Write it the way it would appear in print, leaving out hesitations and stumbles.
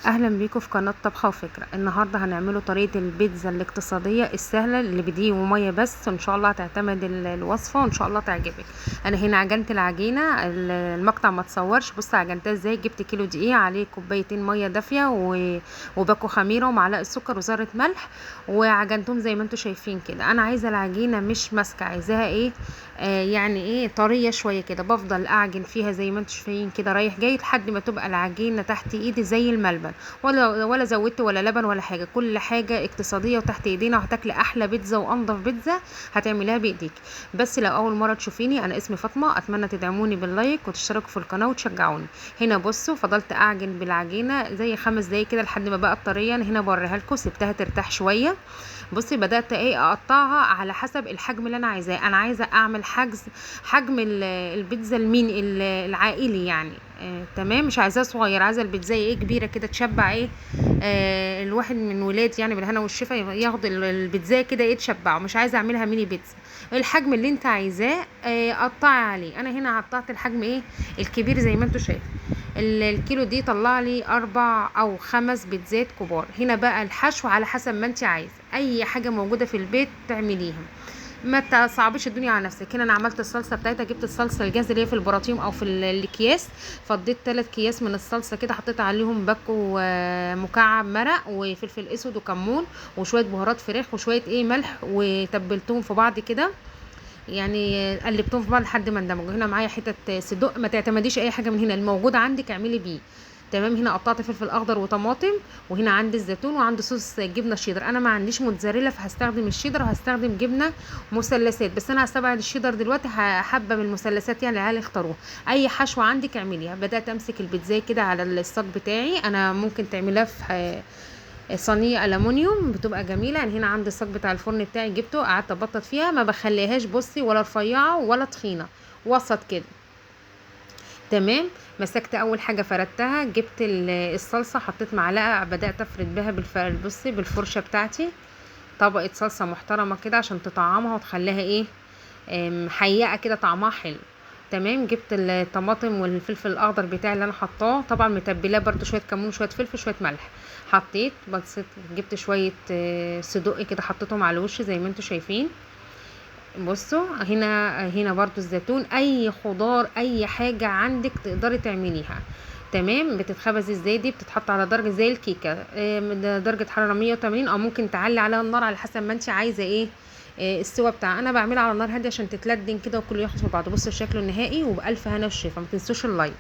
اهلا بيكم في قناه طبخه وفكره. النهارده هنعمله طريقه البيتزا الاقتصاديه السهله اللي بدقيق وميه بس، وان شاء الله هتعتمد الوصفه وان شاء الله تعجبك. انا هنا عجنت العجينه، المقطع ما تصورش. بص عجنتها ازاي. جبت كيلو دقيق، عليه كوبايتين ميه دافيه وباكو خميره ومعلقه سكر وذره ملح، وعجنتهم زي ما انتم شايفين كده. انا عايزه العجينه مش ماسكه، عايزاها ايه، يعني ايه، طريه شويه كده. بفضل اعجن فيها زي ما انتم شايفين كده رايح جاي لحد ما تبقى العجينه تحت ايدي زي الملبن. ولا زودت ولا لبن ولا حاجه، كل حاجه اقتصاديه وتحت ايدينا، وهتاكلي احلى بيتزا وانضف بيتزا هتعمليها بايديك. بس لو اول مره تشوفيني، انا اسمي فاطمه، اتمنى تدعموني باللايك وتشتركوا في القناه وتشجعوني. هنا بصوا فضلت اعجن بالعجينه زي 5 دقايق كده لحد ما بقت طريه. أنا هنا بوريها لكم، سبتها ترتاح شويه. بصي بدات ايه، اقطعها على حسب الحجم اللي انا عايزاه. انا عايزه اعمل حجم البيتزا العائلي يعني. تمام، مش عايزاه صغير، عايزه البيتزا ايه كبيره كده تشبع ايه، الواحد من ولاد يعني بالهنا والشفا ياخد البيتزا كده ايه تشبعه. مش عايزه اعملها ميني بيتزا. الحجم اللي انت عايزاه قطعي عليه. انا هنا قطعت الحجم ايه الكبير زي ما انتوا شايفين. الكيلو دي طلع لي 4 أو 5 بيتزات كبار. هنا بقى الحشو على حسب ما انت عايزه، اي حاجه موجوده في البيت تعمليها، ما تصعبيش الدنيا على نفسك. هنا انا عملت الصلصه بتاعتها، جبت الصلصه الجاهزه اللي هي في البراطيم او في الاكياس. فضيت 3 اكياس من الصلصه كده، حطيت عليهم باكو مكعب مرق وفلفل اسود وكمون وشويه بهارات فراخ وشويه ايه ملح، وتبلتهم في بعض كده يعني، قلبتهم في بعض لحد ما اندمجوا. هنا معايا حتت صدق، ما تعتمديش اي حاجه من هنا، الموجود عندك اعملي بيه. تمام. هنا قطعت فلفل اخضر وطماطم، وهنا عندي الزيتون وعندي صوص جبنه شيدر. انا ما عنديش موتزاريلا فهستخدم الشيدر، وهستخدم جبنه مثلثات، بس انا هستبعد الشيدر دلوقتي، حابه من المثلثات يعني العيال يختاروها. اي حشوه عندك اعمليها. بدات امسك البيتزا كده على الصاج بتاعي. انا ممكن تعمليها في صينيه الومنيوم بتبقى جميله. يعني هنا عندي الصاج بتاع الفرن بتاعي، جبته قعدت ابطط فيها، ما بخليهاش بصي ولا رفيعه ولا تخينه، وسط كده. تمام. مسكت اول حاجه فردتها، جبت الصلصه، حطيت معلقه، بدات افرد بها بصي بالفرشه بتاعتي طبقه صلصه محترمه كده عشان تطعمها وتخليها ايه، محيقه كده طعمها حلو. تمام. جبت الطماطم والفلفل الاخضر بتاعي اللي انا حطاه، طبعا متبلاه برده، شويه كمون شويه فلفل شويه ملح. حطيت بصيت، جبت شويه صدق كده حطيتهم على الوش زي ما انتم شايفين. بصوا هنا برضو الزيتون، اي خضار اي حاجه عندك تقدري تعمليها. تمام. بتتخبز ازاي دي، بتتحط على درجه زي الكيكه، درجه حراره 180، او ممكن تعلي عليها النار على حسب ما انت عايزه ايه، السوا بتاعها. انا بعملها على نار هاديه عشان تتلدن كده وكله ياخد في بعضه. بصوا شكله النهائي، وبالف هنا والشفا. ما تنسوش اللايك.